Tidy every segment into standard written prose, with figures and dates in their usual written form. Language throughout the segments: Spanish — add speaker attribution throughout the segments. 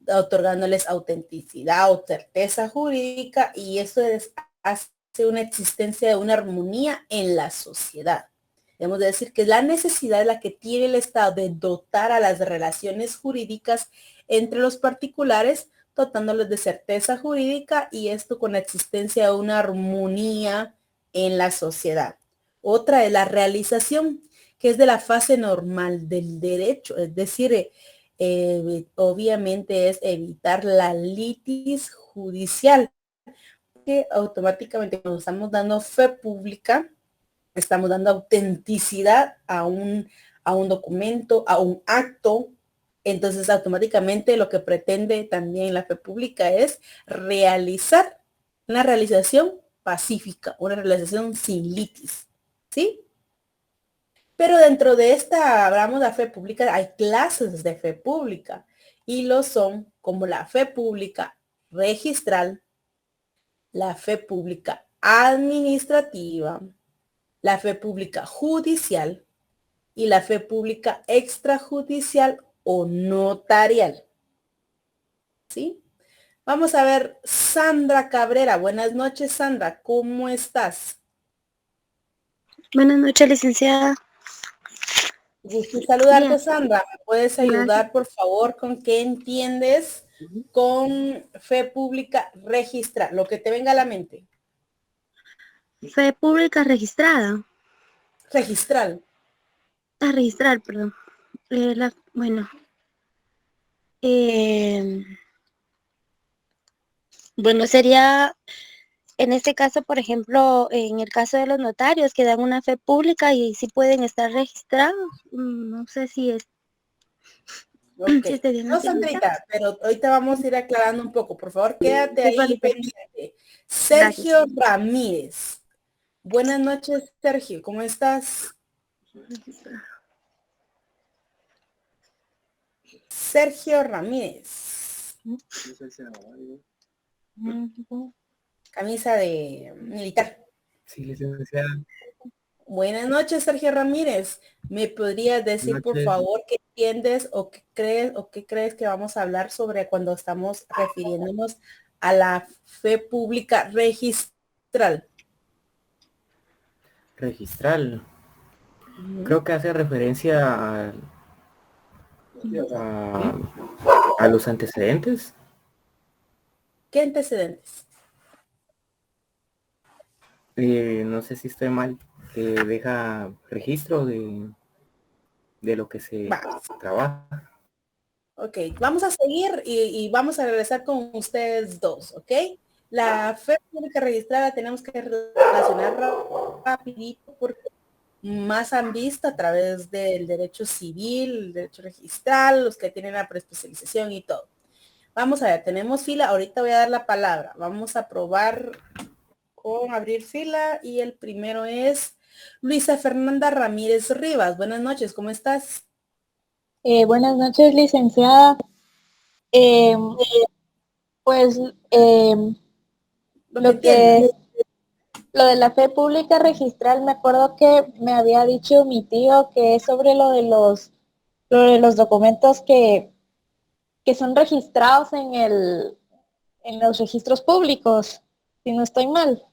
Speaker 1: otorgándoles autenticidad o certeza jurídica, y eso hace una existencia de una armonía en la sociedad. Debemos decir que la necesidad es la que tiene el Estado de dotar a las relaciones jurídicas entre los particulares, dotándolos de certeza jurídica, y esto con la existencia de una armonía en la sociedad. Otra es la realización, que es de la fase normal del derecho, es decir, obviamente es evitar la litis judicial, que automáticamente cuando estamos dando fe pública, estamos dando autenticidad a un documento, a un acto. Entonces automáticamente lo que pretende también la fe pública es realizar una realización pacífica, una realización sin litis, ¿sí? Pero dentro de esta, hablamos de la fe pública, hay clases de fe pública, y lo son como la fe pública registral, la fe pública administrativa, la fe pública judicial y la fe pública extrajudicial o notarial. ¿Sí? Vamos a ver, Sandra Cabrera. Buenas noches, Sandra. ¿Cómo estás?
Speaker 2: Buenas noches, licenciada.
Speaker 1: Gusto saludarte,
Speaker 2: Bien,
Speaker 1: Sandra. ¿Me puedes
Speaker 2: gracias.
Speaker 1: ayudar, por favor, con qué entiendes con fe pública registral? Lo que te venga a la mente.
Speaker 2: Fe pública registrada.
Speaker 1: Registral.
Speaker 2: Registrar, perdón. Bueno, eh, bueno, sería en este caso, por ejemplo, en el caso de los notarios que dan una fe pública y sí pueden estar registrados. No sé si es,
Speaker 1: Ok.
Speaker 2: si esté bien
Speaker 1: No,
Speaker 2: así.
Speaker 1: Sandrita, pero ahorita vamos a ir aclarando un poco. Por favor, quédate
Speaker 2: Sí,
Speaker 1: ahí
Speaker 2: parece.
Speaker 1: pendiente.
Speaker 2: Gracias.
Speaker 1: Sergio Ramírez. Buenas noches, Sergio. ¿Cómo estás? Sergio Ramírez. Camisa de militar.
Speaker 3: Sí, licenciada.
Speaker 1: Buenas noches, Sergio Ramírez. ¿Me podrías decir,
Speaker 3: Buenas
Speaker 1: por
Speaker 3: noches.
Speaker 1: favor, qué entiendes o qué crees que vamos a hablar sobre cuando estamos refiriéndonos a la fe pública registral?
Speaker 3: Registral. Creo que hace referencia a, a los antecedentes.
Speaker 1: ¿Qué antecedentes?
Speaker 3: No sé si estoy mal, que deja registro de lo que se
Speaker 1: Va.
Speaker 3: trabaja.
Speaker 1: Ok, vamos a seguir y vamos a regresar con ustedes dos, ¿ok? La fe pública registrada tenemos que relacionar rapidito porque más han visto a través del derecho civil, el derecho registral, los que tienen la preespecialización y todo. Vamos a ver, tenemos fila, ahorita voy a dar la palabra. Vamos a probar con abrir fila y el primero es Luisa Fernanda Ramírez Rivas. Buenas noches, ¿cómo estás?
Speaker 4: Buenas noches, licenciada. Eh, pues
Speaker 1: Lo que
Speaker 4: lo
Speaker 1: entiendas.
Speaker 4: que lo de la fe pública registral, me acuerdo que me había dicho mi tío que es sobre lo de los documentos que son registrados en los registros públicos, si no estoy mal.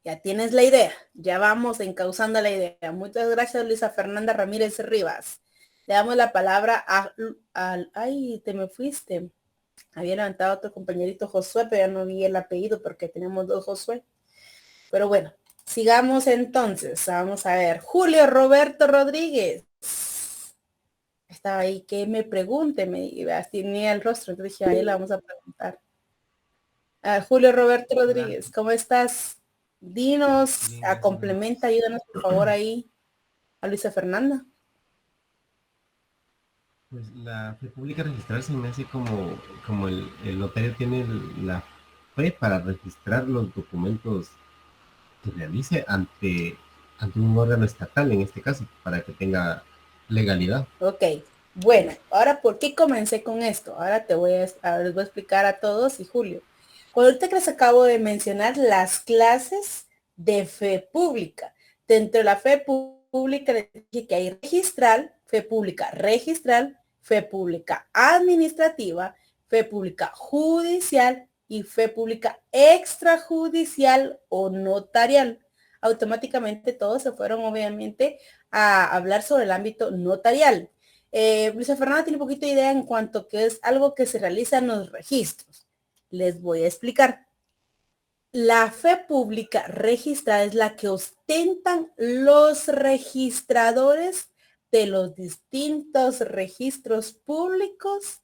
Speaker 1: Ya tienes la idea, ya vamos encauzando la idea. Muchas gracias, Luisa Fernanda Ramírez Rivas. Le damos la palabra ay, te me fuiste. Había levantado otro compañerito Josué, pero ya no vi el apellido porque tenemos dos Josué. Pero bueno, sigamos entonces. Vamos a ver. Julio Roberto Rodríguez. Estaba ahí, que me pregunte, tenía el rostro, entonces dije, ahí la vamos a preguntar. Julio Roberto
Speaker 5: Hola,
Speaker 1: Rodríguez, ¿cómo estás? Dinos,
Speaker 5: bien, gracias.
Speaker 1: complementa, ayúdanos por favor ahí a Luisa Fernanda.
Speaker 5: Pues la fe pública registral se me hace como el notario tiene la fe para registrar los documentos que realice ante un órgano estatal, en este caso, para que tenga legalidad.
Speaker 1: Ok, bueno, ahora ¿por qué comencé con esto? Ahora les voy a explicar a todos y Julio. Cuando ahorita que les acabo de mencionar las clases de fe pública. Dentro de la fe pública les dije que hay registral, fe pública registral, fe pública administrativa, fe pública judicial y fe pública extrajudicial o notarial. Automáticamente todos se fueron obviamente a hablar sobre el ámbito notarial. Luisa Fernanda tiene un poquito de idea en cuanto a que es algo que se realiza en los registros. Les voy a explicar. La fe pública registrada es la que ostentan los registradores de los distintos registros públicos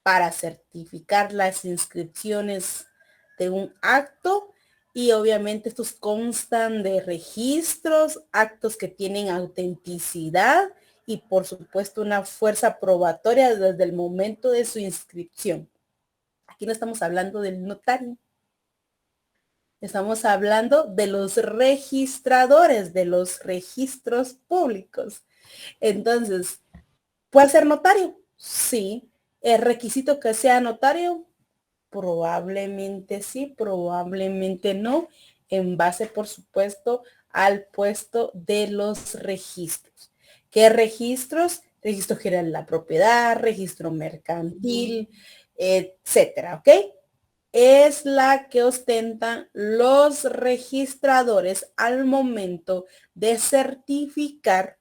Speaker 1: para certificar las inscripciones de un acto y obviamente estos constan de registros, actos que tienen autenticidad y por supuesto una fuerza probatoria desde el momento de su inscripción. Aquí no estamos hablando del notario. Estamos hablando de los registradores de los registros públicos. Entonces, ¿puede ser notario? Sí. ¿Es requisito que sea notario? Probablemente sí, probablemente no, en base, por supuesto, al puesto de los registros. ¿Qué registros? Registro general de la propiedad, registro mercantil, etcétera, ¿ok? Es la que ostentan los registradores al momento de certificar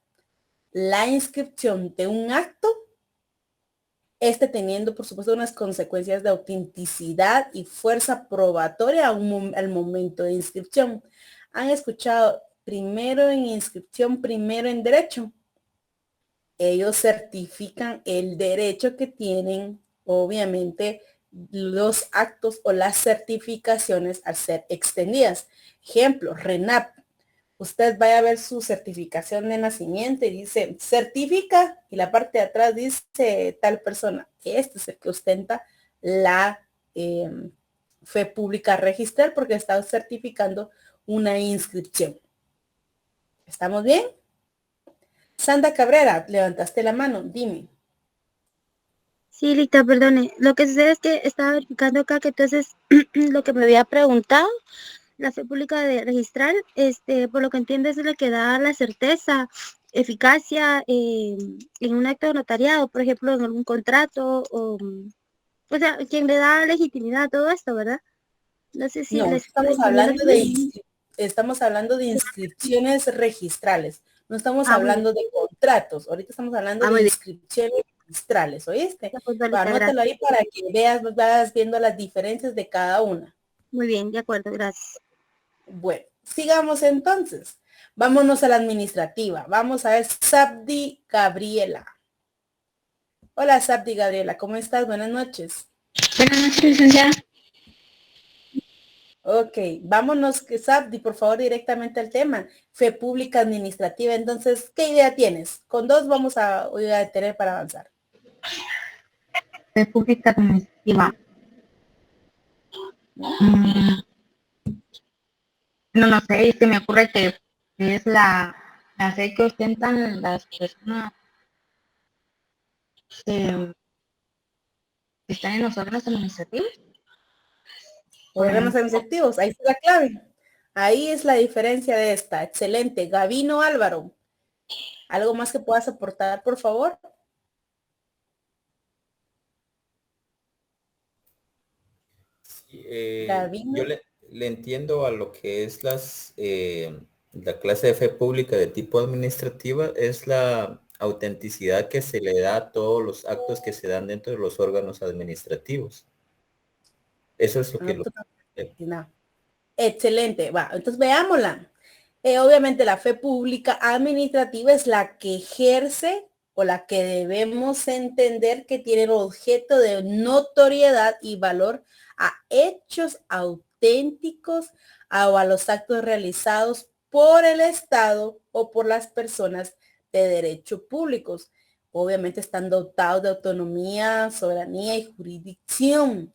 Speaker 1: la inscripción de un acto, teniendo, por supuesto, unas consecuencias de autenticidad y fuerza probatoria al momento de inscripción. ¿Han escuchado primero en inscripción, primero en derecho? Ellos certifican el derecho que tienen, obviamente, los actos o las certificaciones al ser extendidas. Ejemplo, RENAP. Usted vaya a ver su certificación de nacimiento y dice, certifica, y la parte de atrás dice tal persona. Este es el que ostenta la fe pública registral porque está certificando una inscripción. ¿Estamos bien? Sandra Cabrera, levantaste la mano, dime.
Speaker 2: Sí, Lita, perdone. Lo que sucede es que estaba verificando acá que entonces lo que me había preguntado, la fe pública de registrar, por lo que entiendo es la que da la certeza, eficacia en un acto de notariado, por ejemplo, en algún contrato, o sea, quien le da legitimidad a todo esto, ¿verdad? No sé si
Speaker 1: No,
Speaker 2: les estoy entendiendo bien.
Speaker 1: estamos hablando de inscripciones registrales. No estamos
Speaker 2: Ah, muy bien.
Speaker 1: hablando de contratos. Ahorita estamos hablando
Speaker 2: Ah,
Speaker 1: de
Speaker 2: muy bien.
Speaker 1: inscripciones registrales, ¿oíste?
Speaker 2: Ya, pues, Lolita,
Speaker 1: Anótalo
Speaker 2: gracias.
Speaker 1: ahí para que vayas viendo las diferencias de cada una.
Speaker 2: Muy bien, de acuerdo, gracias.
Speaker 1: Bueno, sigamos entonces. Vámonos a la administrativa. Vamos a ver Sabdi Gabriela. Hola Sabdi Gabriela, ¿cómo estás? Buenas noches.
Speaker 6: Buenas noches, licenciada.
Speaker 1: Ok, vámonos, Sabdi, por favor, directamente al tema. Fe pública administrativa. Entonces, ¿qué idea tienes? Con dos vamos a tener para avanzar.
Speaker 6: República Administrativa. No sé, es que me ocurre que es la fe que ostentan las personas que están en los órganos administrativos.
Speaker 1: Órganos administrativos, ahí está la clave. Ahí es la diferencia de esta. Excelente. Gabino Álvaro. ¿Algo más que puedas aportar, por favor?
Speaker 7: Sí,
Speaker 1: Gabino.
Speaker 7: yo le entiendo a lo que es la clase de fe pública de tipo administrativa, es la autenticidad que se le da a todos los actos que se dan dentro de los órganos administrativos. Eso es lo que
Speaker 1: No. Excelente. Va, entonces veámosla. Obviamente la fe pública administrativa es la que ejerce o la que debemos entender que tiene el objeto de notoriedad y valor a hechos auténticos o a los actos realizados por el Estado o por las personas de derecho públicos. Obviamente están dotados de autonomía, soberanía y jurisdicción.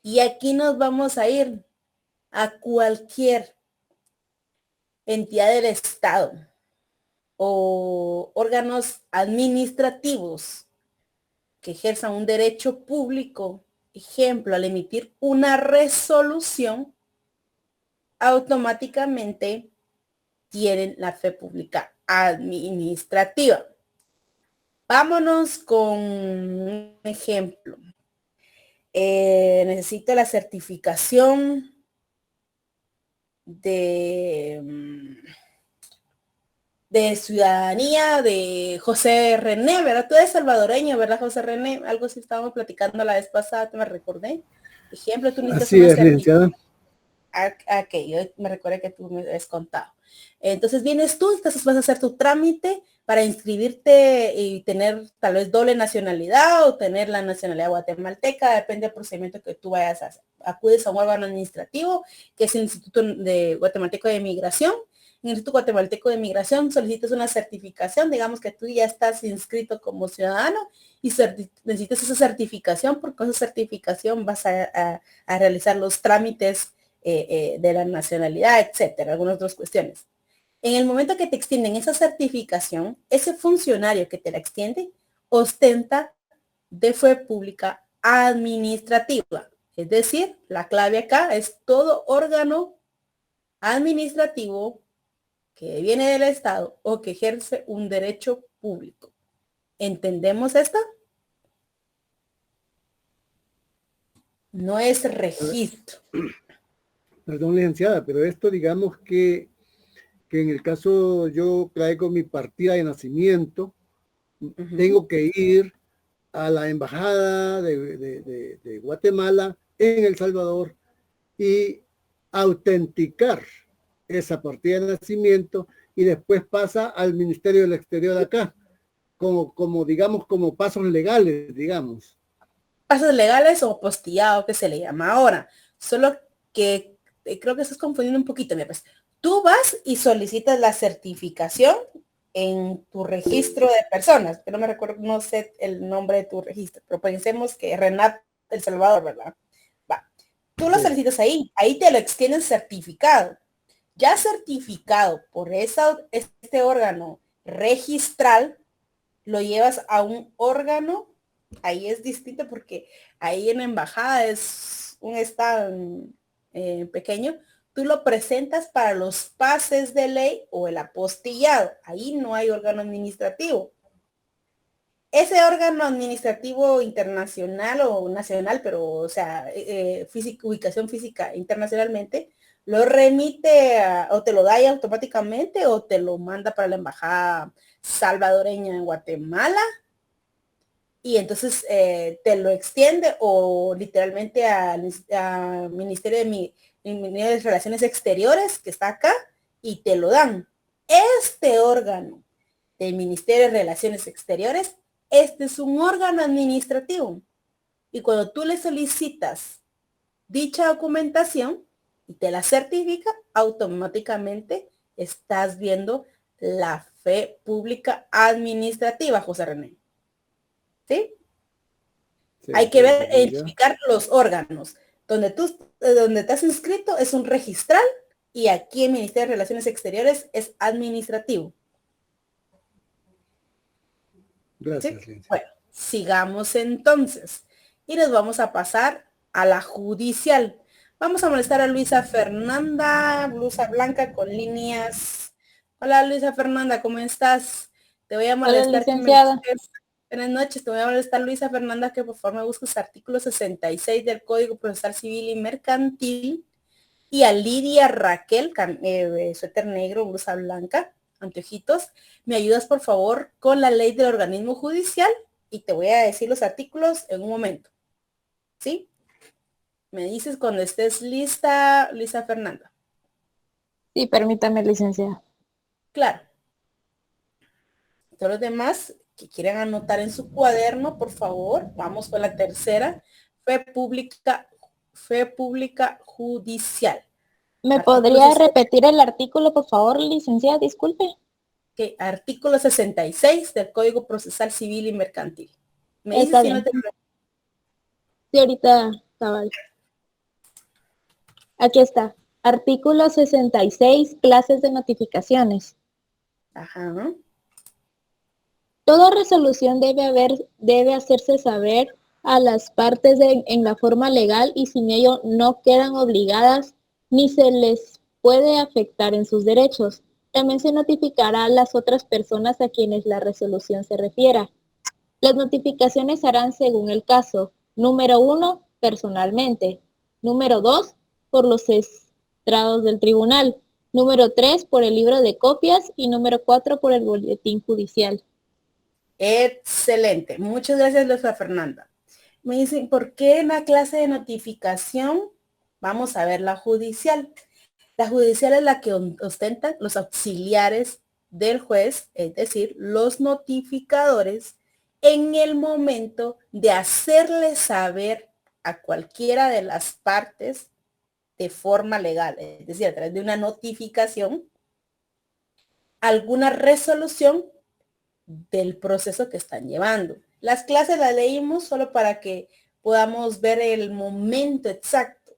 Speaker 1: Y aquí nos vamos a ir a cualquier entidad del Estado o órganos administrativos que ejerzan un derecho público, ejemplo, al emitir una resolución, automáticamente tienen la fe pública administrativa. Vámonos con un ejemplo. Necesito la certificación de ciudadanía de José René, ¿verdad? Tú eres salvadoreño, ¿verdad, José René? Algo sí estábamos platicando la vez pasada, te me recordé. Ejemplo, tú necesitas
Speaker 8: Así
Speaker 1: una
Speaker 8: es, licenciada.
Speaker 1: Ok, yo me recuerdo que tú me habías contado. Entonces vienes tú, entonces vas a hacer tu trámite para inscribirte y tener tal vez doble nacionalidad o tener la nacionalidad guatemalteca, depende del procedimiento que tú vayas a hacer. Acudes a un órgano administrativo, que es el Instituto de Guatemalteco de Migración. En el Instituto Guatemalteco de Migración solicitas una certificación, digamos que tú ya estás inscrito como ciudadano y necesitas esa certificación, porque con esa certificación vas a realizar los trámites de la nacionalidad, etcétera, algunas otras cuestiones. En el momento que te extienden esa certificación, ese funcionario que te la extiende ostenta de fe pública administrativa. Es decir, la clave acá es todo órgano administrativo que viene del Estado o que ejerce un derecho público. ¿Entendemos esto? No es registro.
Speaker 8: Perdón, licenciada, pero esto digamos que en el caso yo traigo mi partida de nacimiento, tengo que ir a la embajada de Guatemala en El Salvador y autenticar esa partida de nacimiento y después pasa al Ministerio del Exterior de acá, como digamos, como pasos legales, digamos.
Speaker 1: Pasos legales o postillado, que se le llama ahora. Solo que creo que estás confundiendo un poquito. Mira, pues, tú vas y solicitas la certificación en tu registro de personas, que no me recuerdo, no sé el nombre de tu registro, pero pensemos que Renat El Salvador, ¿verdad? Va. Tú lo solicitas ahí te lo extienden certificado. Ya certificado por este órgano registral, lo llevas a un órgano, ahí es distinto porque ahí en la embajada es un estado pequeño, tú lo presentas para los pases de ley o el apostillado, ahí no hay órgano administrativo. Ese órgano administrativo internacional o nacional, pero o sea, ubicación física internacionalmente, lo remite o te lo da ahí automáticamente o te lo manda para la embajada salvadoreña en Guatemala y entonces te lo extiende o literalmente al Ministerio de Relaciones Exteriores que está acá y te lo dan. Este órgano del Ministerio de Relaciones Exteriores, este es un órgano administrativo y cuando tú le solicitas dicha documentación y te la certifica, automáticamente estás viendo la fe pública administrativa, José René. ¿Sí? Sí, hay que ver, identificar los órganos. Donde te has inscrito es un registral y aquí en Ministerio de Relaciones Exteriores es administrativo.
Speaker 8: Gracias.
Speaker 1: ¿Sí? Bueno, sigamos entonces. Y nos vamos a pasar a la judicial. Vamos a molestar a Luisa Fernanda, blusa blanca con líneas. Hola Luisa Fernanda, ¿cómo estás? Te voy a molestar.
Speaker 4: Hola, licenciada.
Speaker 1: Buenas noches, te voy a molestar Luisa Fernanda que por favor me busques artículo 66 del Código Procesal Civil y Mercantil y a Lidia Raquel, suéter negro, blusa blanca, anteojitos. Me ayudas por favor con la ley del organismo judicial y te voy a decir los artículos en un momento. ¿Sí? Me dices cuando estés lista, Luisa Fernanda.
Speaker 4: Sí, permítame, licenciada.
Speaker 1: Claro. Todos los demás que quieran anotar en su cuaderno, por favor, vamos con la tercera, fe pública judicial.
Speaker 4: ¿Me podría repetir el artículo, por favor, licenciada? Disculpe.
Speaker 1: Okay, artículo 66 del Código Procesal Civil y Mercantil. ¿Me dices si no te...
Speaker 4: Sí, ahorita, cabal. Aquí está. Artículo 66, clases de notificaciones.
Speaker 1: Ajá.
Speaker 4: Toda resolución debe hacerse saber a las partes en la forma legal y sin ello no quedan obligadas ni se les puede afectar en sus derechos. También se notificará a las otras personas a quienes la resolución se refiera. Las notificaciones se harán según el caso. Número 1, personalmente. Número 2, por los estrados del tribunal. Número 3, por el libro de copias. Y número 4, por el boletín judicial.
Speaker 1: Excelente. Muchas gracias, Luisa Fernanda. Me dicen, ¿por qué en la clase de notificación vamos a ver la judicial? La judicial es la que ostentan los auxiliares del juez, es decir, los notificadores, en el momento de hacerle saber a cualquiera de las partes de forma legal, es decir, a través de una notificación, alguna resolución del proceso que están llevando. Las clases las leímos solo para que podamos ver el momento exacto.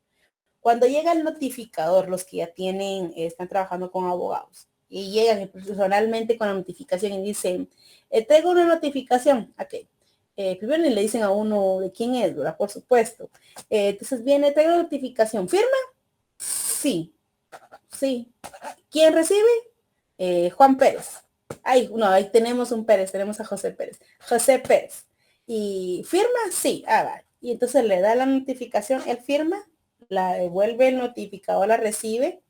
Speaker 1: Cuando llega el notificador, los que ya están trabajando con abogados, y llegan personalmente con la notificación y dicen, traigo una notificación, ok. Primero le dicen a uno de quién es, ¿verdad? Por supuesto. Entonces viene, traigo una notificación, ¿firma? Sí. Sí. ¿Quién recibe? Juan Pérez. Ahí tenemos un Pérez, tenemos a José Pérez. José Pérez. ¿Y firma? Sí. Va. Y entonces le da la notificación, él firma, la devuelve el notificador, la recibe,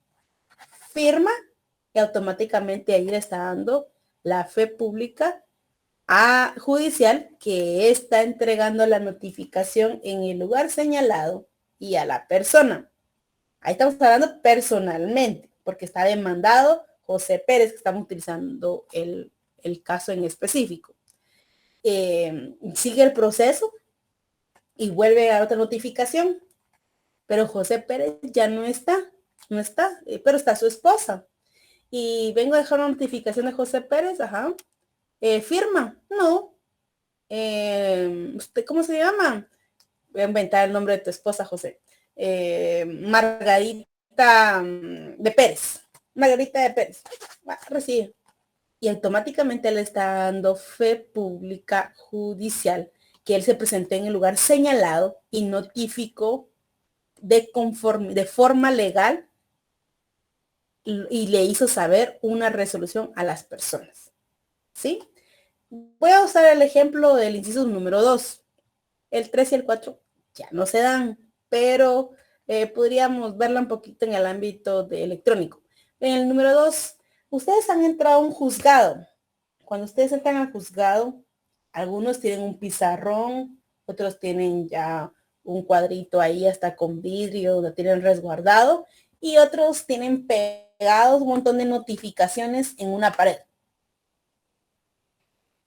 Speaker 1: firma y automáticamente ahí le está dando la fe pública a judicial que está entregando la notificación en el lugar señalado y a la persona. Ahí estamos hablando personalmente, porque está demandado José Pérez, que estamos utilizando el caso en específico. Sigue el proceso y vuelve a otra notificación, pero José Pérez ya no está, pero está su esposa. Y vengo a dejar una notificación de José Pérez, ajá. ¿Firma? No. ¿Usted cómo se llama? Voy a inventar el nombre de tu esposa, José. Margarita de Pérez. Margarita de Pérez. Recibe. Y automáticamente le está dando fe pública judicial que él se presentó en el lugar señalado y notificó de forma legal y le hizo saber una resolución a las personas. ¿Sí? Voy a usar el ejemplo del inciso número 2. El 3 y el 4 ya no se dan, pero podríamos verla un poquito en el ámbito de electrónico. En el número 2, ustedes han entrado a un juzgado. Cuando ustedes entran al juzgado, algunos tienen un pizarrón, otros tienen ya un cuadrito ahí hasta con vidrio, donde tienen resguardado, y otros tienen pegados un montón de notificaciones en una pared.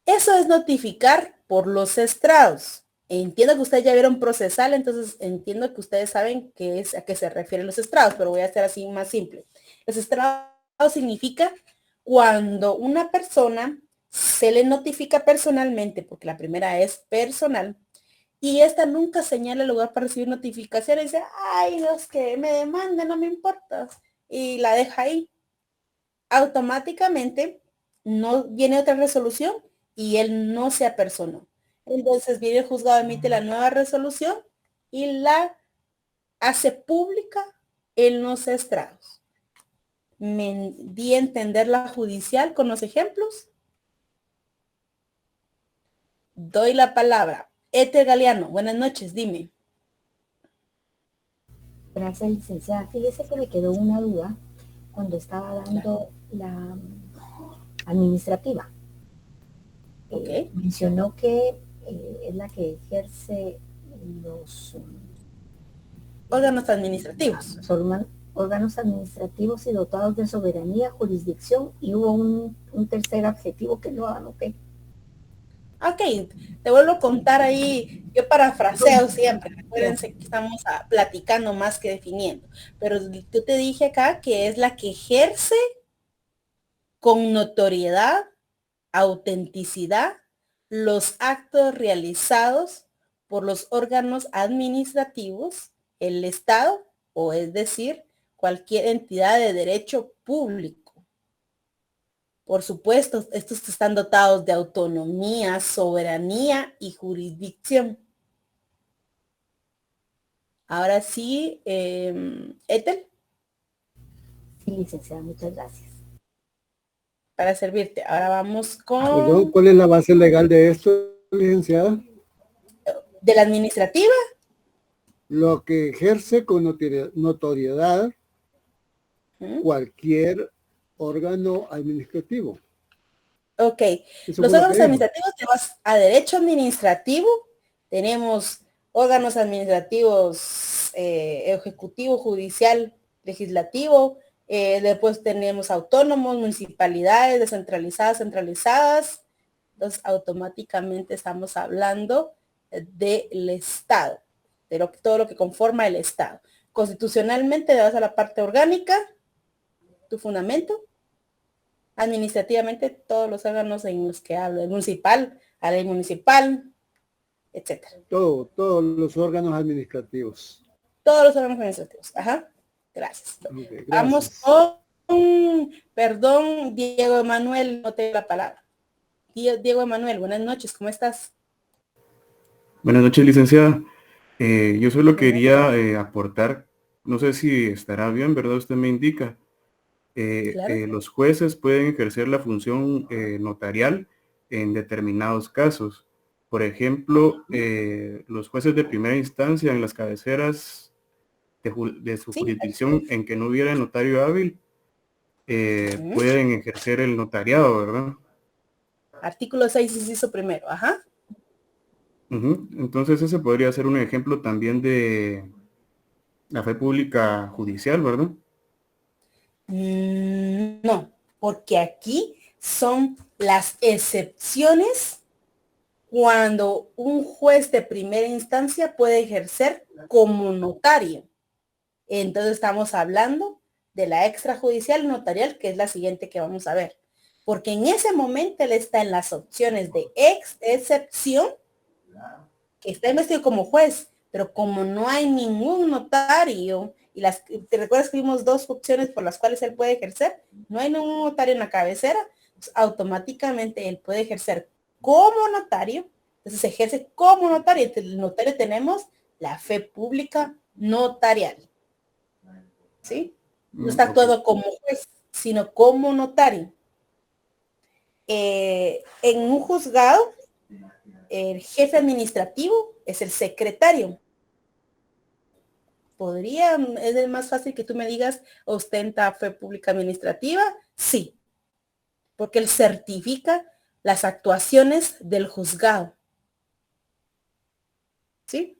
Speaker 1: Eso es notificar por los estrados. Entiendo que ustedes ya vieron procesal, entonces entiendo que ustedes saben a qué se refieren los estrados, pero voy a hacer así más simple. Los estrados significa cuando una persona se le notifica personalmente, porque la primera es personal, y esta nunca señala el lugar para recibir notificaciones y dice, ay, los que me demanden, no me importa, y la deja ahí. Automáticamente no viene otra resolución y él no se apersonó. Entonces viene el juzgado, emite la nueva resolución y la hace pública en los estrados. ¿Me di a entender la judicial con los ejemplos? Doy la palabra. Ete Galeano, buenas noches, dime.
Speaker 9: Gracias, licenciada. Fíjese que me quedó una duda cuando estaba dando la administrativa.
Speaker 1: Okay.
Speaker 9: Mencionó que es la que ejerce los
Speaker 1: órganos administrativos.
Speaker 9: Órganos administrativos y dotados de soberanía, jurisdicción, y hubo un tercer adjetivo que no anoté.
Speaker 1: Ok, te vuelvo a contar ahí, yo parafraseo siempre, acuérdense que estamos platicando más que definiendo, pero yo te dije acá que es la que ejerce con notoriedad, autenticidad, los actos realizados por los órganos administrativos, el Estado, o es decir, cualquier entidad de derecho público. Por supuesto, estos están dotados de autonomía, soberanía y jurisdicción. Ahora sí, Ethel.
Speaker 9: Sí, licenciada, muchas gracias.
Speaker 1: Para servirte. Ahora vamos con...
Speaker 8: Perdón, ¿cuál es la base legal de esto? Licenciada,
Speaker 1: ¿De la administrativa?
Speaker 8: lo que ejerce con notoriedad
Speaker 1: ¿Mm?
Speaker 8: cualquier órgano administrativo.
Speaker 1: Ok,
Speaker 8: Eso
Speaker 1: los
Speaker 8: fue lo
Speaker 1: órganos
Speaker 8: que dijo.
Speaker 1: administrativos tenemos a derecho administrativo, tenemos órganos administrativos ejecutivo, judicial, legislativo, después tenemos autónomos, municipalidades, descentralizadas, centralizadas, entonces automáticamente estamos hablando del Estado, de todo lo que conforma el Estado. Constitucionalmente le vas a la parte orgánica, tu fundamento, administrativamente todos los órganos en los que hablo, el municipal, la ley municipal, etcétera.
Speaker 8: Todos los órganos administrativos.
Speaker 1: Todos los órganos administrativos. Ajá. Gracias.
Speaker 8: Okay,
Speaker 1: Vamos
Speaker 8: gracias.
Speaker 1: con, perdón, Diego Emanuel, no te doy la palabra. Diego Emanuel, buenas noches, ¿cómo estás?
Speaker 10: Buenas noches, licenciada. Yo solo quería aportar, no sé si estará bien, ¿verdad? Usted me indica.
Speaker 1: Claro.
Speaker 10: Los jueces pueden ejercer la función notarial en determinados casos. Por ejemplo, los jueces de primera instancia en las cabeceras de su jurisdicción en que no hubiera notario hábil, pueden ejercer el notariado, ¿verdad?
Speaker 1: Artículo 6, inciso primero, ajá.
Speaker 10: Entonces ese podría ser un ejemplo también de la fe pública judicial, ¿verdad?
Speaker 1: No, porque aquí son las excepciones cuando un juez de primera instancia puede ejercer como notario. Entonces estamos hablando de la extrajudicial notarial, que es la siguiente que vamos a ver. Porque en ese momento él está en las opciones de excepción, que está investido como juez, pero como no hay ningún notario, y te recuerdas que vimos dos opciones por las cuales él puede ejercer, no hay ningún notario en la cabecera, pues automáticamente él puede ejercer como notario, entonces ejerce como notario. Entre el notario tenemos la fe pública notarial, ¿sí? No está actuando como juez, sino como notario. En un juzgado, el jefe administrativo es el secretario. Es más fácil que tú me digas, ostenta fe pública administrativa, sí, porque él certifica las actuaciones del juzgado. ¿Sí?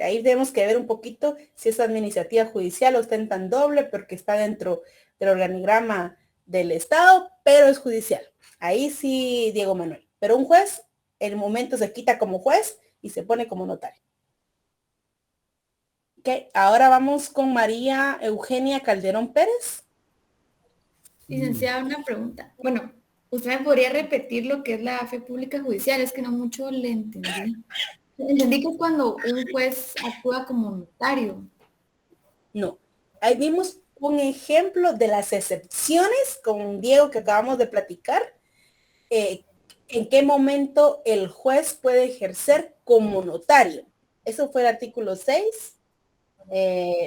Speaker 1: Ahí tenemos que ver un poquito si es administrativa judicial, ostentan doble porque está dentro del organigrama del Estado, pero es judicial. Ahí sí, Diego Manuel. Pero un juez, en el momento se quita como juez y se pone como notario. Ok, ahora vamos con María Eugenia Calderón Pérez.
Speaker 11: Licenciada, una pregunta. Bueno, ¿usted me podría repetir lo que es la fe pública judicial? Es que no mucho le entendí. Entendí que es cuando un juez actúa como notario.
Speaker 1: No, ahí vimos un ejemplo de las excepciones con Diego que acabamos de platicar. ¿En qué momento el juez puede ejercer como notario? Eso fue el artículo 6.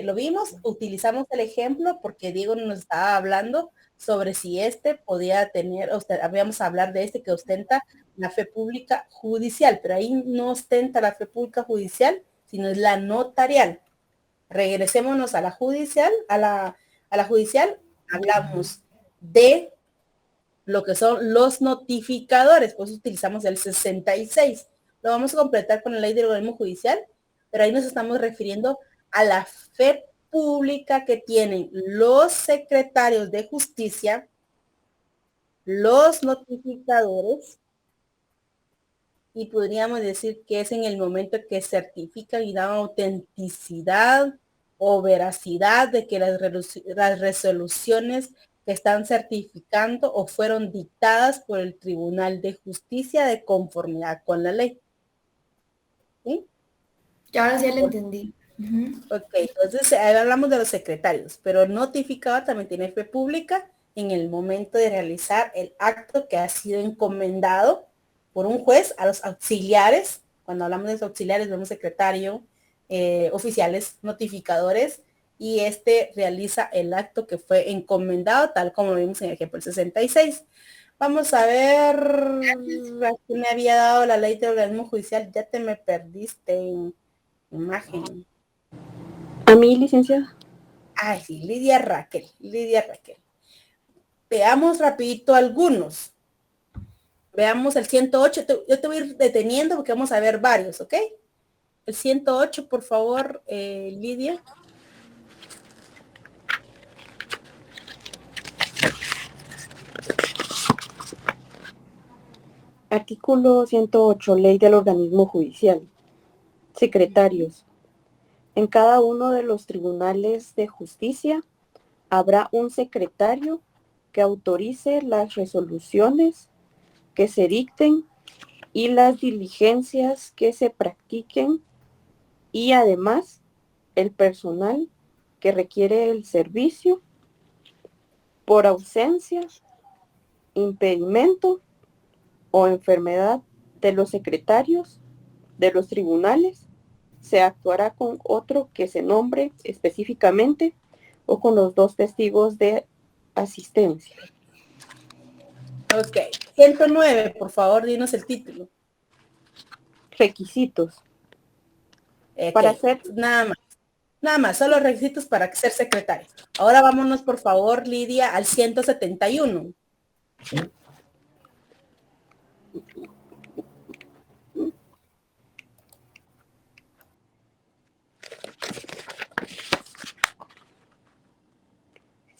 Speaker 1: Lo vimos, utilizamos el ejemplo porque Diego nos estaba hablando sobre si podía tener, habíamos a hablar de que ostenta la fe pública judicial, pero ahí no ostenta la fe pública judicial, sino es la notarial. Regresémonos a la judicial, a la judicial, hablamos de lo que son los notificadores, pues utilizamos el 66. Lo vamos a completar con la ley del organismo judicial, pero ahí nos estamos refiriendo a la fe pública que tienen los secretarios de justicia, los notificadores, y podríamos decir que es en el momento que certifican y dan autenticidad o veracidad de que las resoluciones que están certificando o fueron dictadas por el Tribunal de Justicia de conformidad con la ley. ¿Sí?
Speaker 11: Y ahora sí ya lo entendí.
Speaker 1: Ok, entonces ahora hablamos de los secretarios, pero el notificador también tiene fe pública en el momento de realizar el acto que ha sido encomendado por un juez a los auxiliares. Cuando hablamos de los auxiliares, vemos secretario, oficiales, notificadores, y realiza el acto que fue encomendado, tal como lo vimos en el ejemplo 66. Vamos a ver, aquí me había dado la ley de organismo judicial, ya te me perdiste en imagen.
Speaker 12: A mí, licenciada.
Speaker 1: Ay, sí, Lidia Raquel. Veamos rapidito algunos. Veamos el 108, yo te voy a ir deteniendo porque vamos a ver varios, ¿ok? El 108, por favor, Lidia.
Speaker 12: Artículo 108, Ley del Organismo Judicial. Secretarios. En cada uno de los tribunales de justicia habrá un secretario que autorice las resoluciones que se dicten y las diligencias que se practiquen, y además el personal que requiere el servicio por ausencia, impedimento o enfermedad de los secretarios de los tribunales, se actuará con otro que se nombre específicamente o con los 2 testigos de asistencia.
Speaker 1: Ok. 109, por favor, dinos el título.
Speaker 12: Requisitos.
Speaker 1: Okay.
Speaker 12: Para hacer...
Speaker 1: Nada más, solo requisitos para ser secretario. Ahora vámonos, por favor, Lidia, al 171.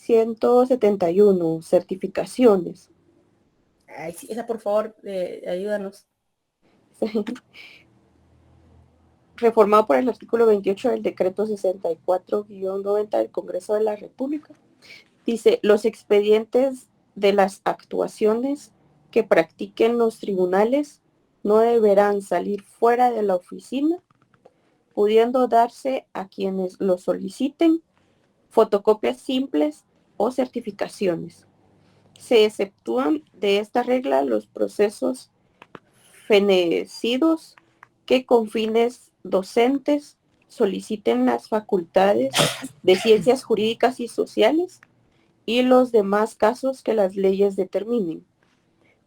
Speaker 12: ...171, certificaciones.
Speaker 1: Ay, sí, esa por favor, ayúdanos.
Speaker 12: Reformado por el artículo 28 del decreto 64-90 del Congreso de la República. Dice, los expedientes de las actuaciones que practiquen los tribunales no deberán salir fuera de la oficina, pudiendo darse a quienes lo soliciten fotocopias simples o certificaciones. Se exceptúan de esta regla los procesos fenecidos que con fines docentes soliciten las facultades de ciencias jurídicas y sociales y los demás casos que las leyes determinen.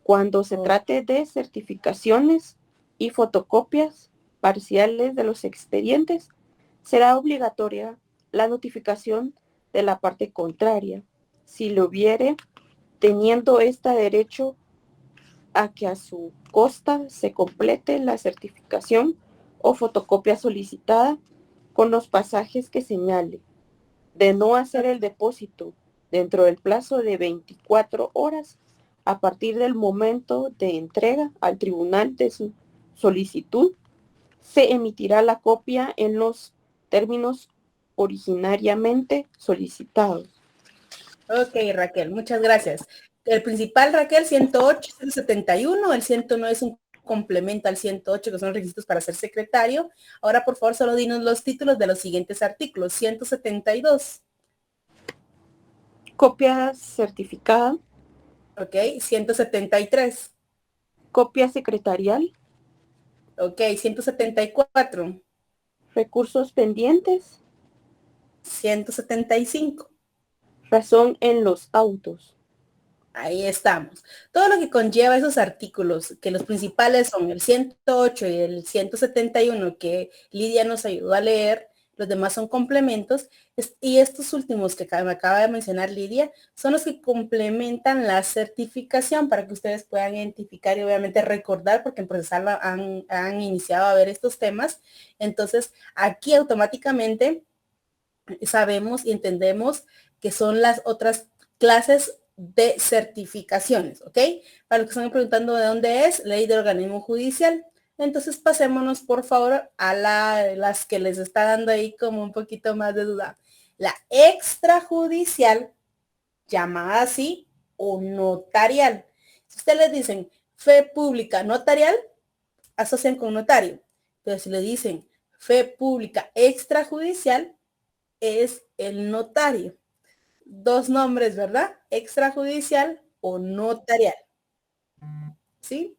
Speaker 12: Cuando se trate de certificaciones y fotocopias parciales de los expedientes, será obligatoria la notificación de la parte contraria, si lo hubiere, teniendo esta derecho a que a su costa se complete la certificación o fotocopia solicitada con los pasajes que señale. De no hacer el depósito dentro del plazo de 24 horas a partir del momento de entrega al tribunal de su solicitud, se emitirá la copia en los términos originariamente solicitados.
Speaker 1: Ok, Raquel, muchas gracias. El principal, Raquel, 108, 171, el 109 es un complemento al 108, que son los requisitos para ser secretario. Ahora, por favor, solo dinos los títulos de los siguientes artículos. 172.
Speaker 12: Copia certificada.
Speaker 1: Ok, 173.
Speaker 12: Copia secretarial.
Speaker 1: Ok, 174.
Speaker 12: Recursos pendientes.
Speaker 1: 175.
Speaker 12: Razón en los autos.
Speaker 1: Ahí estamos. Todo lo que conlleva esos artículos, que los principales son el 108 y el 171, que Lidia nos ayudó a leer, los demás son complementos, y estos últimos que me acaba de mencionar Lidia, son los que complementan la certificación para que ustedes puedan identificar y obviamente recordar, porque en Procesal han iniciado a ver estos temas. Entonces, aquí automáticamente sabemos y entendemos que son las otras clases de certificaciones, ¿ok? Para los que están preguntando de dónde es, ley del organismo judicial. Entonces pasémonos por favor a las que les está dando ahí como un poquito más de duda. La extrajudicial, llamada así, o notarial. Si ustedes les dicen fe pública notarial, asocian con notario. Pero si le dicen fe pública extrajudicial, es el notario. Dos nombres, ¿verdad? Extrajudicial o notarial. ¿Sí?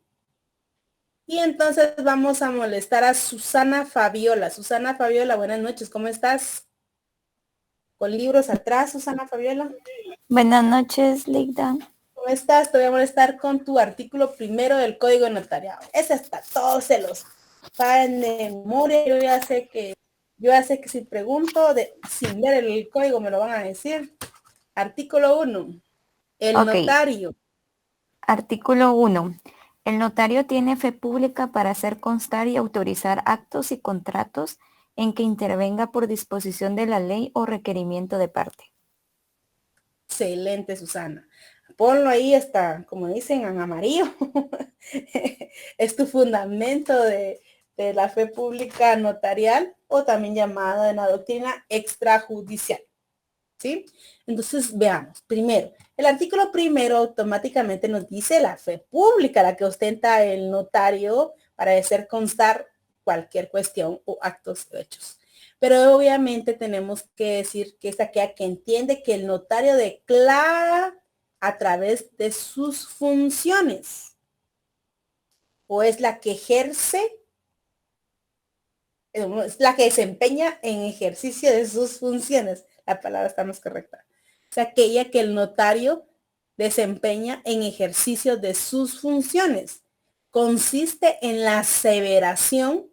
Speaker 1: Y entonces vamos a molestar a Susana Fabiola. Susana Fabiola, buenas noches, ¿cómo estás? ¿Con libros atrás, Susana Fabiola?
Speaker 13: Buenas noches, Ligda.
Speaker 1: ¿cómo estás? Te voy a molestar con tu artículo primero del Código Notariado. Ese está, todos se los saben de memoria. Yo ya sé que si pregunto sin ver el código me lo van a decir. Artículo 1. El notario.
Speaker 13: Artículo 1. El notario tiene fe pública para hacer constar y autorizar actos y contratos en que intervenga por disposición de la ley o requerimiento de parte.
Speaker 1: Excelente, Susana. Ponlo ahí hasta, como dicen, en amarillo. Es tu fundamento de la fe pública notarial o también llamada en la doctrina extrajudicial. ¿Sí? Entonces, veamos. Primero, el artículo primero automáticamente nos dice la fe pública, la que ostenta el notario para hacer constar cualquier cuestión o actos o hechos. Pero obviamente tenemos que decir que es aquella que entiende que el notario declara a través de sus funciones. O es la que ejerce, es la que desempeña en ejercicio de sus funciones. La palabra está más correcta. Es aquella que el notario desempeña en ejercicio de sus funciones. Consiste en la aseveración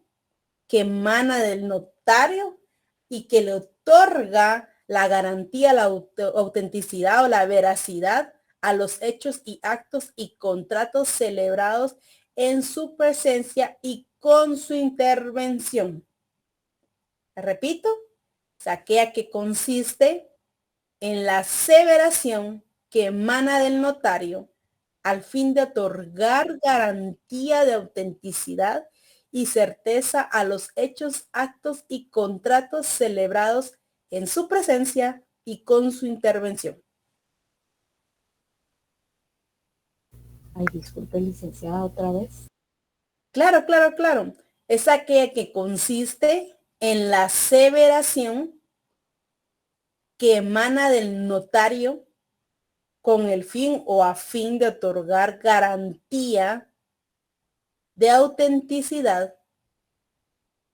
Speaker 1: que emana del notario y que le otorga la garantía, la autenticidad o la veracidad a los hechos y actos y contratos celebrados en su presencia y con su intervención. Repito, es aquella que consiste en la aseveración que emana del notario al fin de otorgar garantía de autenticidad y certeza a los hechos, actos y contratos celebrados en su presencia y con su intervención.
Speaker 9: Ay, disculpe, licenciada, otra vez.
Speaker 1: Claro, claro, claro. Es aquella que consiste en la aseveración que emana del notario con el fin o a fin de otorgar garantía de autenticidad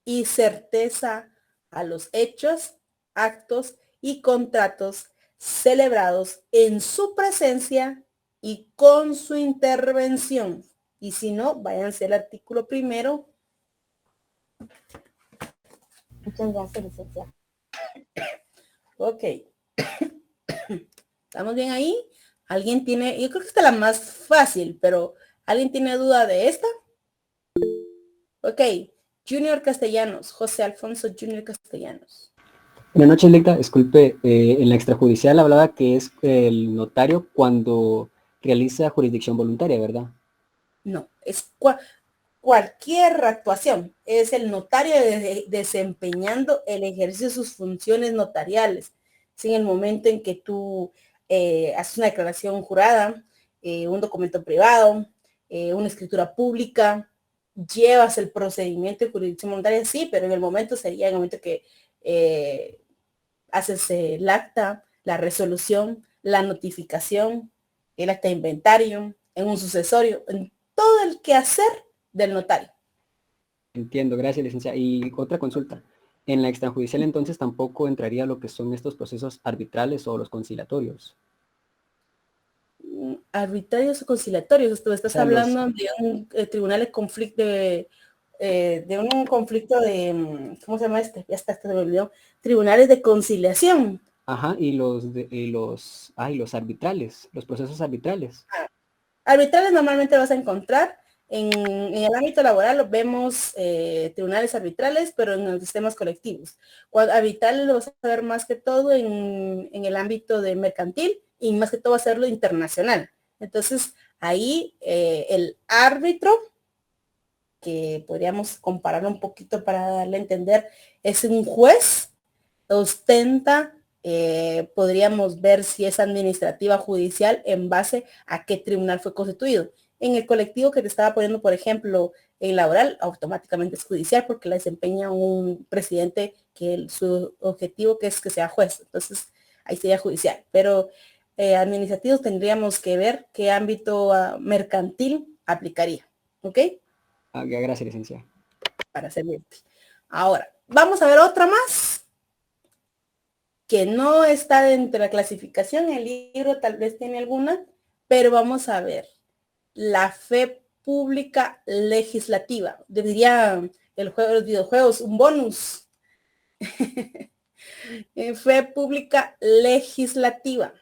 Speaker 1: y certeza a los hechos, actos y contratos celebrados en su presencia y con su intervención. Y si no, váyanse al artículo primero.
Speaker 9: Muchas gracias, licenciada.
Speaker 1: Ok. ¿Estamos bien ahí? ¿Alguien tiene? Yo creo que esta es la más fácil, pero ¿alguien tiene duda de esta? Ok. Junior Castellanos, José Alfonso Junior Castellanos.
Speaker 14: Buenas noches, Lecta. Disculpe, en la extrajudicial hablaba que es el notario cuando realiza jurisdicción voluntaria, ¿verdad?
Speaker 1: No, es cualquier actuación. Es el notario desempeñando el ejercicio de sus funciones notariales. Es en el momento en que tú haces una declaración jurada, un documento privado, una escritura pública, llevas el procedimiento de jurisdicción voluntaria, sí, pero en el momento sería en el momento que haces el acta, la resolución, la notificación, el acta de inventario, en un sucesorio, en todo el quehacer del notario.
Speaker 14: Entiendo, gracias, licenciada. Y otra consulta. En la extrajudicial entonces tampoco entraría lo que son estos procesos arbitrales o los conciliatorios.
Speaker 1: Arbitrarios o conciliatorios, tú estás hablando de un tribunal de conflicto, de un conflicto de, ¿cómo se llama este? Ya está, se me olvidó. Tribunales de conciliación.
Speaker 14: Ajá, y los arbitrales, los procesos arbitrales.
Speaker 1: Arbitrales normalmente vas a encontrar en el ámbito laboral, vemos tribunales arbitrales, pero en los sistemas colectivos. Cuando arbitrales lo vas a ver más que todo en el ámbito de mercantil y más que todo hacerlo internacional. Entonces, ahí el árbitro, que podríamos compararlo un poquito para darle a entender, es un juez, ostenta, podríamos ver si es administrativa judicial en base a qué tribunal fue constituido. En el colectivo que te estaba poniendo, por ejemplo, en laboral, automáticamente es judicial porque la desempeña un presidente que su objetivo que es que sea juez. Entonces, ahí sería judicial. Pero administrativos tendríamos que ver qué ámbito mercantil aplicaría. ¿Ok?
Speaker 14: Gracias, licenciada.
Speaker 1: Para servirte. Ahora, vamos a ver otra más que no está dentro de la clasificación. El libro tal vez tiene alguna, Pero vamos a ver, la fe pública legislativa, diría el juego de los videojuegos, un bonus. Fe pública legislativa.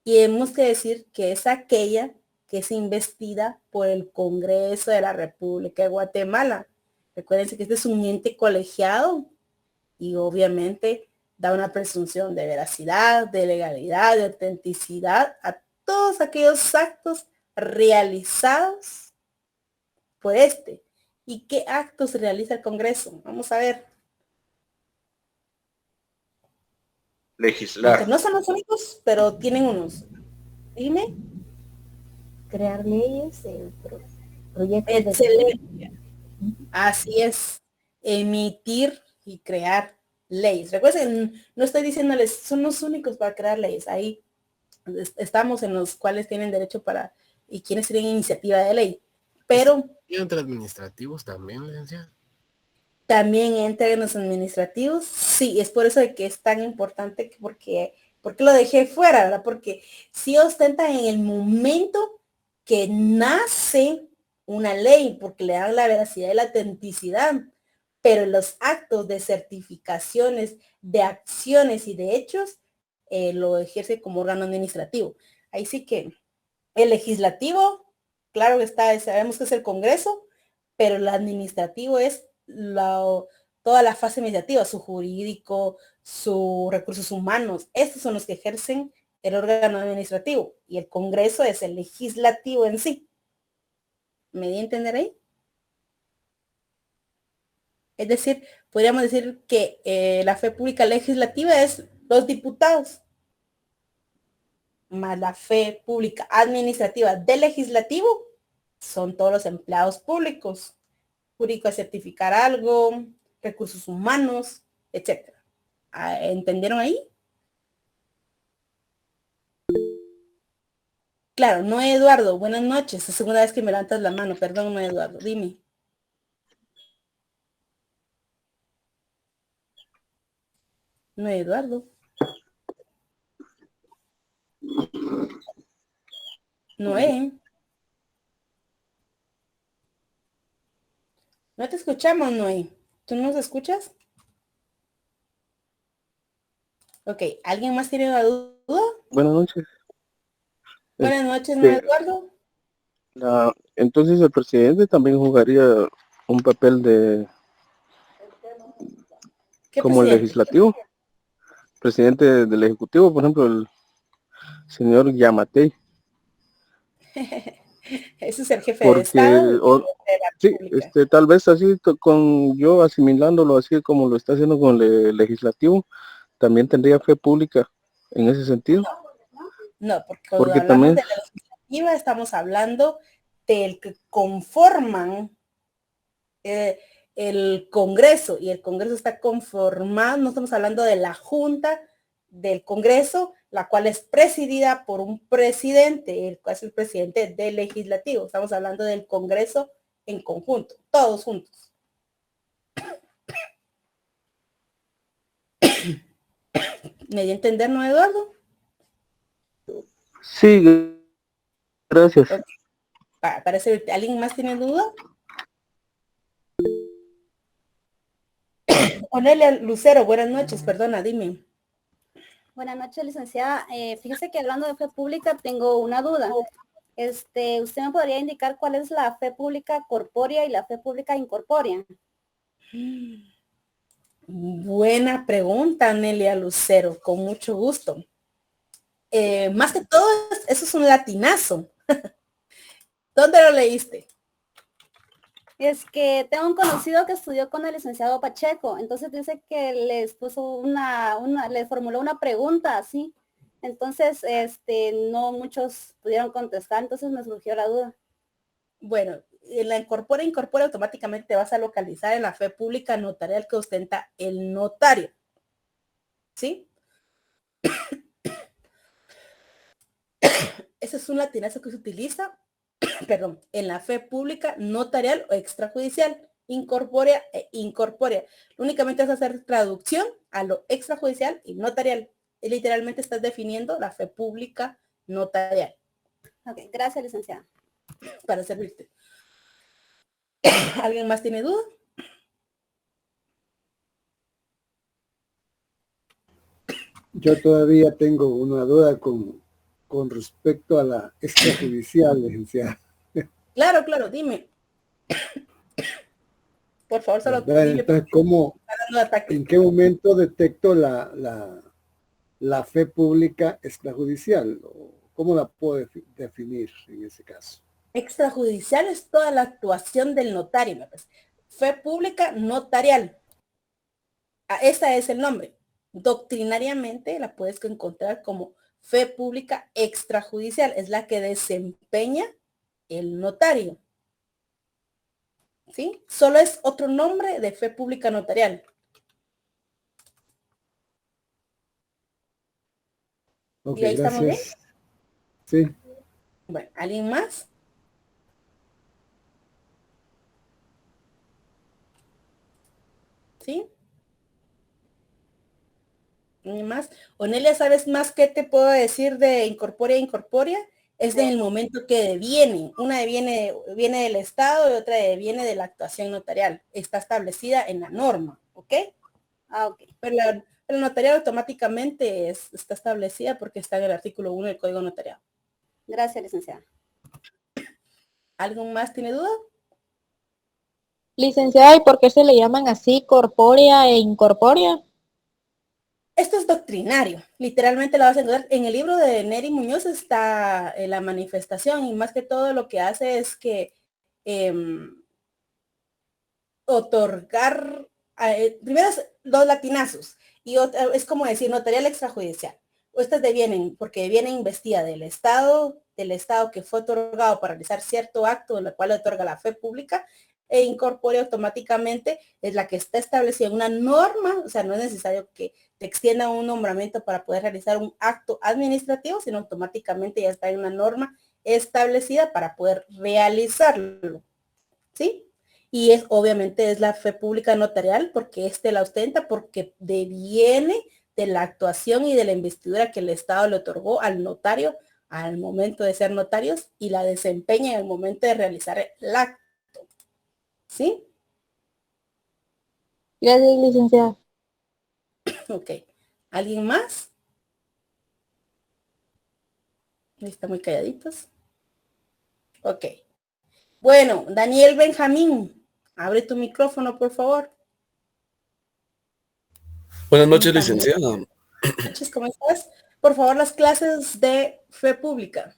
Speaker 1: Y hemos que decir que es aquella que es investida por el Congreso de la República de Guatemala. Recuérdense que este es un ente colegiado y obviamente da una presunción de veracidad, de legalidad, de autenticidad a todos aquellos actos realizados por este. ¿Y qué actos realiza el Congreso? Vamos a ver.
Speaker 15: Legislar.
Speaker 1: Aunque no son los únicos, pero tienen unos. Dime.
Speaker 9: Crear leyes, proyectos.
Speaker 1: Excelente. Así es. Emitir y crear leyes. Recuerden, no estoy diciéndoles, son los únicos para crear leyes. Ahí estamos en los cuales tienen derecho para, y quienes tienen iniciativa de ley. Pero
Speaker 16: ¿Y entre administrativos también, licenciada?
Speaker 1: También entra en los administrativos. Sí, es por eso de que es tan importante, porque lo dejé fuera, ¿verdad? Porque sí ostentan en el momento que nace una ley, porque le dan la veracidad y la autenticidad, pero los actos de certificaciones, de acciones y de hechos, lo ejerce como órgano administrativo. Ahí sí que el legislativo, claro que está, sabemos que es el Congreso, pero el administrativo es toda la fase administrativa, su jurídico, sus recursos humanos. Estos son los que ejercen el órgano administrativo y el Congreso es el legislativo en sí. ¿Me di a entender ahí? Es decir, podríamos decir que la fe pública legislativa es los diputados, más la fe pública administrativa del legislativo son todos los empleados públicos, jurídico a certificar algo, recursos humanos, etcétera. ¿Entendieron ahí? Claro, no Eduardo, buenas noches. Es la segunda vez que me levantas la mano, perdón, no Eduardo, dime. No Eduardo. Noé. No te escuchamos, Noé. ¿Tú nos escuchas? Ok, ¿alguien más tiene una duda?
Speaker 17: Buenas noches.
Speaker 1: Buenas noches, ¿no, Eduardo?
Speaker 17: Entonces el presidente también jugaría un papel de como el legislativo. Presidente del Ejecutivo, por ejemplo, el señor Yamatei.
Speaker 1: Ese es el jefe de Estado.
Speaker 17: Sí, tal vez así con yo asimilándolo así como lo está haciendo con el legislativo, también tendría fe pública en ese sentido.
Speaker 1: No, porque cuando hablamos también de la legislativa estamos hablando del que conforman el Congreso, y el Congreso está conformado, no estamos hablando de la Junta del Congreso, la cual es presidida por un presidente, el cual es el presidente del legislativo. Estamos hablando del Congreso en conjunto, todos juntos. ¿Me di a entender, no, Eduardo?
Speaker 17: Sí, gracias.
Speaker 1: Okay. Parece, ¿alguien más tiene duda? Onelia Lucero, buenas noches, perdona, dime.
Speaker 18: Buenas noches, licenciada. Fíjese que hablando de fe pública tengo una duda. ¿Usted me podría indicar cuál es la fe pública corpórea y la fe pública incorpórea?
Speaker 1: Buena pregunta, Nelia Lucero, con mucho gusto. Más que todo, eso es un latinazo. ¿Dónde lo leíste?
Speaker 18: Es que tengo un conocido que estudió con el licenciado Pacheco, entonces dice que les puso les formuló una pregunta así. Entonces, no muchos pudieron contestar, entonces me surgió la duda.
Speaker 1: Bueno, en la incorpora automáticamente te vas a localizar en la fe pública notarial que ostenta el notario. ¿Sí? Ese es un latinazo que se utiliza, perdón, en la fe pública notarial o extrajudicial, incorpórea e incorpórea. Únicamente vas a hacer traducción a lo extrajudicial y notarial. Y literalmente estás definiendo la fe pública notarial.
Speaker 18: Ok, gracias, licenciada.
Speaker 1: Para servirte. ¿Alguien más tiene duda?
Speaker 8: Yo todavía tengo una duda con respecto a la extrajudicial, licenciada.
Speaker 1: Claro, claro, dime. Por favor, solo
Speaker 8: ¿Verdad?
Speaker 1: dime.
Speaker 8: Entonces, ¿en qué momento detecto la fe pública extrajudicial? ¿Cómo la puedo definir en ese caso?
Speaker 1: Extrajudicial es toda la actuación del notario, me parece. Fe pública notarial. Ese es el nombre. Doctrinariamente la puedes encontrar como fe pública extrajudicial. Es la que desempeña el notario. ¿Sí? Solo es otro nombre de fe pública notarial.
Speaker 8: Ok,
Speaker 1: ¿Y ahí estamos bien?
Speaker 8: gracias. Sí.
Speaker 1: Bueno, ¿alguien más? ¿Sí? ¿Alguien más? Onelia, ¿sabes más qué te puedo decir de incorpórea? Es en el momento que deviene. Una viene del Estado y otra viene de la actuación notarial. Está establecida en la norma, ¿ok?
Speaker 18: Ok.
Speaker 1: Pero la notarial automáticamente está establecida porque está en el artículo 1 del Código Notarial.
Speaker 18: Gracias, licenciada.
Speaker 1: ¿Algo más tiene duda?
Speaker 4: Licenciada, ¿y por qué se le llaman así corpórea e incorpórea?
Speaker 1: Esto es doctrinario. Literalmente la vas a encontrar. En el libro de Neri Muñoz está la manifestación y más que todo lo que hace es que otorgar, primero dos latinazos y otra, es como decir notarial extrajudicial. Estas devienen porque viene investida del Estado que fue otorgado para realizar cierto acto en el cual otorga la fe pública e incorpora automáticamente es la que está establecida en una norma, o sea, no es necesario que te extienda un nombramiento para poder realizar un acto administrativo, sino automáticamente ya está en una norma establecida para poder realizarlo, ¿sí? Y obviamente es la fe pública notarial porque la ostenta porque deviene de la actuación y de la investidura que el Estado le otorgó al notario al momento de ser notarios y la desempeña en el momento de realizar el acto. ¿Sí?
Speaker 4: Gracias, licenciada.
Speaker 1: Ok. ¿Alguien más? Están muy calladitos. Ok. Bueno, Daniel Benjamín, abre tu micrófono, por favor.
Speaker 15: Buenas noches, licenciada.
Speaker 1: Buenas noches, ¿cómo estás? Por favor, las clases de fe pública.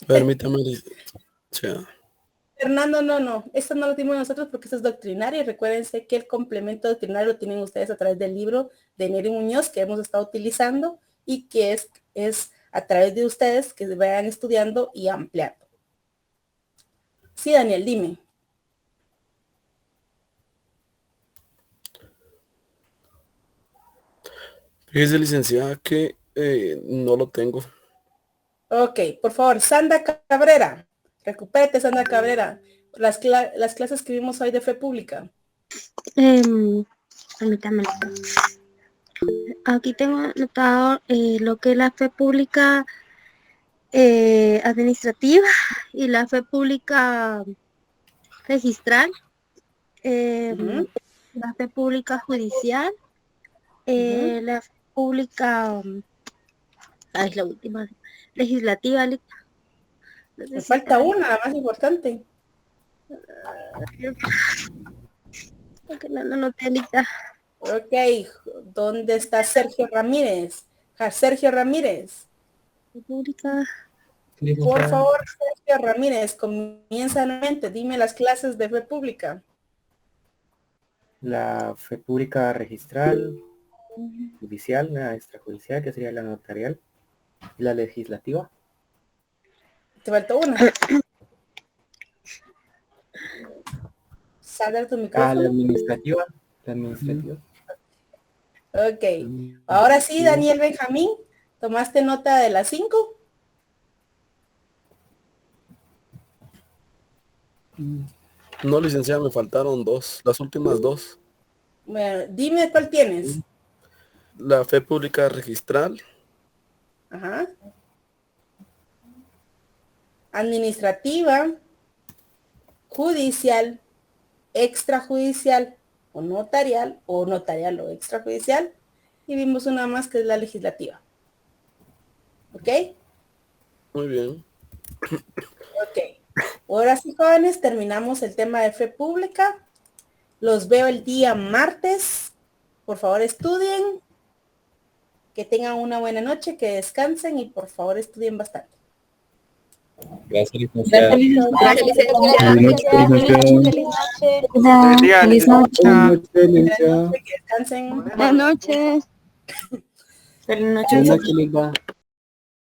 Speaker 15: Permítame, licenciada.
Speaker 1: Fernando, no. Esto no lo dimos nosotros porque esto es doctrinario. Y recuérdense que el complemento doctrinario lo tienen ustedes a través del libro de Neri Muñoz que hemos estado utilizando y que es a través de ustedes que vayan estudiando y ampliando. Sí, Daniel, dime.
Speaker 15: Fíjese, licenciada, que no lo tengo.
Speaker 1: Ok, por favor, Sandra Cabrera. Recupérate, Sandra Cabrera. Las clases que vimos hoy de fe pública.
Speaker 2: Permítame. Aquí tengo anotado lo que es la fe pública administrativa y la fe pública registral, la fe pública judicial, la fe pública, es la última, legislativa.
Speaker 1: Me falta una, la más importante.
Speaker 2: No, Telita.
Speaker 1: Ok, ¿dónde está Sergio Ramírez? Sergio Ramírez.
Speaker 2: República.
Speaker 1: Por favor, Sergio Ramírez, comienza nuevamente. Dime las clases de fe pública.
Speaker 3: La fe pública registral, judicial, la extrajudicial, que sería la notarial, y la legislativa.
Speaker 1: Te faltó una. Sale tu micrófono.
Speaker 3: La administrativa. La administrativa.
Speaker 1: Ok. Ahora sí, Daniel Benjamín, ¿tomaste nota de las 5?
Speaker 15: No, licenciada, me faltaron dos, las últimas dos.
Speaker 1: Bueno, dime cuál tienes.
Speaker 15: La fe pública registral
Speaker 1: Ajá. Administrativa, judicial, extrajudicial o notarial o extrajudicial. Y vimos una más que es la legislativa. ¿Ok?
Speaker 15: Muy bien.
Speaker 1: Ok. Ahora sí, jóvenes, terminamos el tema de fe pública. Los veo el día martes. Por favor, estudien. Que tengan una buena noche, que descansen y por favor estudien bastante.
Speaker 7: Gracias, licenciada.
Speaker 1: Gracias, licenciada.
Speaker 13: Feliz noche.
Speaker 1: Que descansen.
Speaker 2: Buenas noches.
Speaker 13: Feliz
Speaker 14: Buenas noches, Linda.